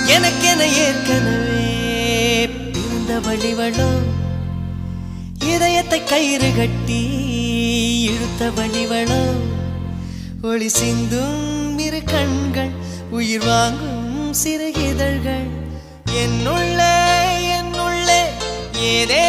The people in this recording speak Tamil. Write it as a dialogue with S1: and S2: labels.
S1: எனக்கென ஏற்கனவே பிறந்த வழிவளோ இதயத்தை கயிறு கட்டி இழுத்த வழிவளோ ஒளி சிந்தும் இரு கண்கள் உயிர் வாங்கும் சிறு இதழ்கள் என்னுள்ளே என்னுள்ளே ஏதே